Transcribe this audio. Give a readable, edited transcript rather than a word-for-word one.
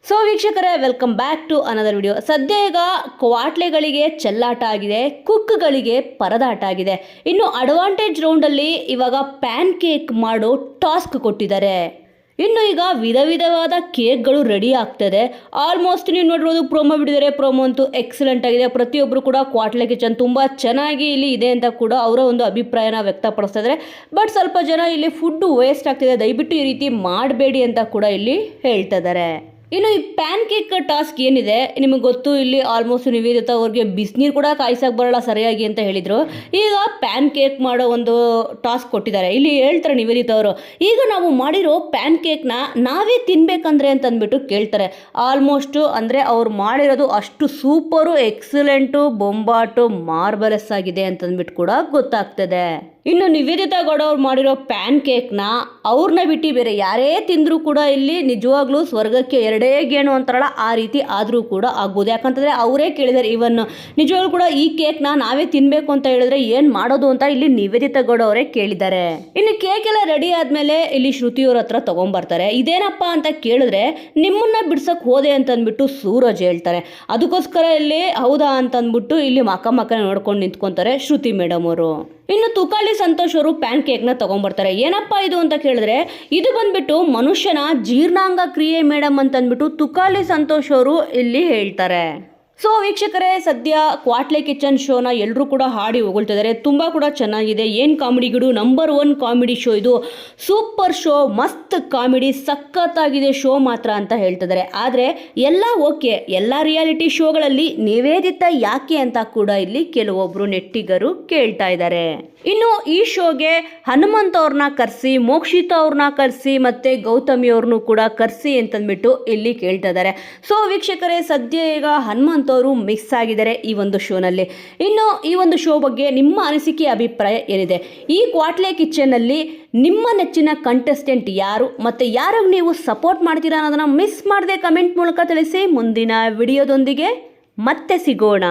So ವೀಕ್ಷಕರೇ, welcome back to another video. ಸದ್ಯ ಈಗ ಕ್ವಾಟ್ಲೆಗಳಿಗೆ ಚೆಲ್ಲಾಟ ಆಗಿದೆ, ಕುಕ್ಗಳಿಗೆ ಪರದಾಟ ಆಗಿದೆ. ಇನ್ನು ಅಡ್ವಾಂಟೇಜ್ ರೌಂಡಲ್ಲಿ ಇವಾಗ ಪ್ಯಾನ್ ಕೇಕ್ ಮಾಡೋ ಟಾಸ್ಕ್ ಕೊಟ್ಟಿದ್ದಾರೆ. ಇನ್ನು ಈಗ ವಿಧವಾದ ಕೇಕ್ಗಳು ರೆಡಿ ಆಗ್ತದೆ. ಆಲ್ಮೋಸ್ಟ್ ನೀವು ನೋಡಿರೋದು ಪ್ರೋಮೋ ಬಿಟ್ಟಿದ್ದಾರೆ. ಪ್ರೋಮೋ ಅಂತೂ ಎಕ್ಸಲೆಂಟ್ ಆಗಿದೆ. ಪ್ರತಿಯೊಬ್ಬರು ಕೂಡ ಕ್ವಾಟ್ಲೆ ಕಿಚನ್ ತುಂಬ ಚೆನ್ನಾಗಿ ಇಲ್ಲಿ ಇದೆ ಅಂತ ಕೂಡ ಅವರ ಒಂದು ಅಭಿಪ್ರಾಯನ ವ್ಯಕ್ತಪಡಿಸ್ತಾ ಇದ್ದಾರೆ. ಬಟ್ ಸ್ವಲ್ಪ ಜನ ಇಲ್ಲಿ ಫುಡ್ ವೇಸ್ಟ್ ಆಗ್ತಿದೆ, ದಯವಿಟ್ಟು ಈ ರೀತಿ ಮಾಡಬೇಡಿ ಅಂತ ಕೂಡ ಇಲ್ಲಿ ಹೇಳ್ತಾ ಇದ್ದಾರೆ. ಇನ್ನು ಈ ಪ್ಯಾನ್ ಕೇಕ್ ಟಾಸ್ಕ್ ಏನಿದೆ ನಿಮಗೆ ಗೊತ್ತು. ಇಲ್ಲಿ ಆಲ್ಮೋಸ್ಟ್ ನಿವೇದಿತಾ ಅವ್ರಿಗೆ ಬಿಸಿನೀರು ಕೂಡ ಕಾಯಿಸಕ್ಕೆ ಬರಲ್ಲ ಸರಿಯಾಗಿ ಅಂತ ಹೇಳಿದರು. ಈಗ ಪ್ಯಾನ್ ಕೇಕ್ ಮಾಡೋ ಒಂದು ಟಾಸ್ಕ್ ಕೊಟ್ಟಿದ್ದಾರೆ. ಇಲ್ಲಿ ಹೇಳ್ತಾರೆ ನಿವೇದಿತಾ ಅವರು, ಈಗ ನಾವು ಮಾಡಿರೋ ಪ್ಯಾನ್ ಕೇಕ್ನ ನಾವೇ ತಿನ್ಬೇಕಂದ್ರೆ ಅಂತ ಅಂದ್ಬಿಟ್ಟು ಕೇಳ್ತಾರೆ. ಆಲ್ಮೋಸ್ಟು ಅಂದರೆ ಅವ್ರು ಮಾಡಿರೋದು ಅಷ್ಟು ಸೂಪರು, ಎಕ್ಸಲೆಂಟು, ಬೊಂಬಾಟು, ಮಾರ್ಬಲೆಸ್ ಆಗಿದೆ ಅಂತಂದ್ಬಿಟ್ಟು ಕೂಡ ಗೊತ್ತಾಗ್ತದೆ. ಇನ್ನು ನಿವೇದಿತಾ ಗೌಡ ಅವ್ರು ಮಾಡಿರೋ ಪ್ಯಾನ್ ಕೇಕ್ನ ಅವ್ರನ್ನ ಬಿಟ್ಟು ಬೇರೆ ಯಾರೇ ತಿಂದರೂ ಕೂಡ ಇಲ್ಲಿ ನಿಜವಾಗ್ಲೂ ಸ್ವರ್ಗಕ್ಕೆ ಎರಡೇ ಗೇಣು ಅಂತಾರಲ್ಲ, ಆ ರೀತಿ ಆದರೂ ಕೂಡ ಆಗ್ಬೋದು. ಯಾಕಂತಂದರೆ ಅವರೇ ಕೇಳಿದ್ದಾರೆ, ಇವನ್ ನಿಜವಾಗ್ಲೂ ಕೂಡ ಈ ಕೇಕ್ನ ನಾವೇ ತಿನ್ನಬೇಕು ಅಂತ ಹೇಳಿದ್ರೆ ಏನು ಮಾಡೋದು ಅಂತ ಇಲ್ಲಿ ನಿವೇದಿತಾ ಗೌಡ ಅವರೇ ಕೇಳಿದ್ದಾರೆ. ಇನ್ನು ಕೇಕ್ ಎಲ್ಲ ರೆಡಿ ಆದಮೇಲೆ ಇಲ್ಲಿ ಶ್ರುತಿಯವ್ರ ಹತ್ರ ತೊಗೊಂಬರ್ತಾರೆ. ಇದೇನಪ್ಪ ಅಂತ ಕೇಳಿದ್ರೆ ನಿಮ್ಮನ್ನ ಬಿಡ್ಸಕ್ಕೆ ಹೋದೆ ಅಂತ ಅಂದ್ಬಿಟ್ಟು ಸೂರಜ್ ಹೇಳ್ತಾರೆ. ಅದಕ್ಕೋಸ್ಕರ ಇಲ್ಲಿ ಹೌದಾ ಅಂತ ಅಂದ್ಬಿಟ್ಟು ಇಲ್ಲಿ ಮಕ್ಕ ನೋಡ್ಕೊಂಡು ನಿಂತ್ಕೊಂತಾರೆ ಶ್ರುತಿ ಮೇಡಮ್ ಅವರು. ಇನ್ನು ತುಕಾಲಿ ಸಂತೋಷ್ ಅವರು ಪ್ಯಾನ್ ಕೇಕ್ನ ತೊಗೊಂಬರ್ತಾರೆ. ಏನಪ್ಪ ಇದು ಅಂತ ಕೇಳಿದ್ರೆ ಇದು ಬಂದ್ಬಿಟ್ಟು ಮನುಷ್ಯನ ಜೀರ್ಣಾಂಗ ಕ್ರಿಯೆ ಮೇಡಮ್ ಅಂತ ಅಂದ್ಬಿಟ್ಟು ತುಕಾಲಿ ಸಂತೋಷ್ ಅವರು ಇಲ್ಲಿ ಹೇಳ್ತಾರೆ. ಸೊ ವೀಕ್ಷಕರೇ, ಸದ್ಯ ಕ್ವಾಟ್ಲೆ ಕಿಚನ್ ಶೋನ ಎಲ್ಲರೂ ಕೂಡ ಹಾಡಿ ಹೊಗಳ್ತಿದ್ದಾರೆ. ತುಂಬ ಕೂಡ ಚೆನ್ನಾಗಿದೆ. ಏನು ಕಾಮಿಡಿಗಳು, ನಂಬರ್ 1 ಕಾಮಿಡಿ ಶೋ ಇದು. ಸೂಪರ್ ಶೋ, ಮಸ್ತ್ ಕಾಮಿಡಿ, ಸಖತ್ತಾಗಿದೆ ಶೋ ಮಾತ್ರ ಅಂತ ಹೇಳ್ತಿದ್ದಾರೆ. ಆದರೆ ಎಲ್ಲ ಓಕೆ, ಎಲ್ಲ ರಿಯಾಲಿಟಿ ಶೋಗಳಲ್ಲಿ ನಿವೇದಿತಾ ಯಾಕೆ ಅಂತ ಕೂಡ ಇಲ್ಲಿ ಕೆಲವೊಬ್ಬರು ನೆಟ್ಟಿಗರು ಕೇಳ್ತಾ ಇದ್ದಾರೆ. ಇನ್ನು ಈ ಶೋಗೆ ಹನುಮಂತ್ ಅವ್ರನ್ನ ಕರೆಸಿ, ಮೋಕ್ಷಿತಾ ಅವ್ರನ್ನ ಕರೆಸಿ, ಮತ್ತು ಗೌತಮಿ ಅವ್ರನ್ನೂ ಕೂಡ ಕರೆಸಿ ಅಂತಂದ್ಬಿಟ್ಟು ಇಲ್ಲಿ ಕೇಳ್ತಾ ಇದ್ದಾರೆ. ಸೊ ವೀಕ್ಷಕರೇ, ಸದ್ಯ ಈಗ ಹನುಮಂತ್ ಅವರು ಮಿಕ್ಸ್ ಆಗಿದ್ದಾರೆ ಈ ಒಂದು ಶೋನಲ್ಲಿ. ಇನ್ನು ಈ ಒಂದು ಶೋ ಬಗ್ಗೆ ನಿಮ್ಮ ಅನಿಸಿಕೆ, ಅಭಿಪ್ರಾಯ ಏನಿದೆ? ಈ ಕ್ವಾಟ್ಲೆ ಕಿಚನ್ನಲ್ಲಿ ನಿಮ್ಮ ನೆಚ್ಚಿನ ಕಂಟೆಸ್ಟೆಂಟ್ ಯಾರು ಮತ್ತು ಯಾರಿಗೆ ನೀವು ಸಪೋರ್ಟ್ ಮಾಡ್ತೀರಾ ಅನ್ನೋದನ್ನು ಮಿಸ್ ಮಾಡದೆ ಕಮೆಂಟ್ ಮೂಲಕ ತಿಳಿಸಿ. ಮುಂದಿನ ವಿಡಿಯೋದೊಂದಿಗೆ ಮತ್ತೆ ಸಿಗೋಣ.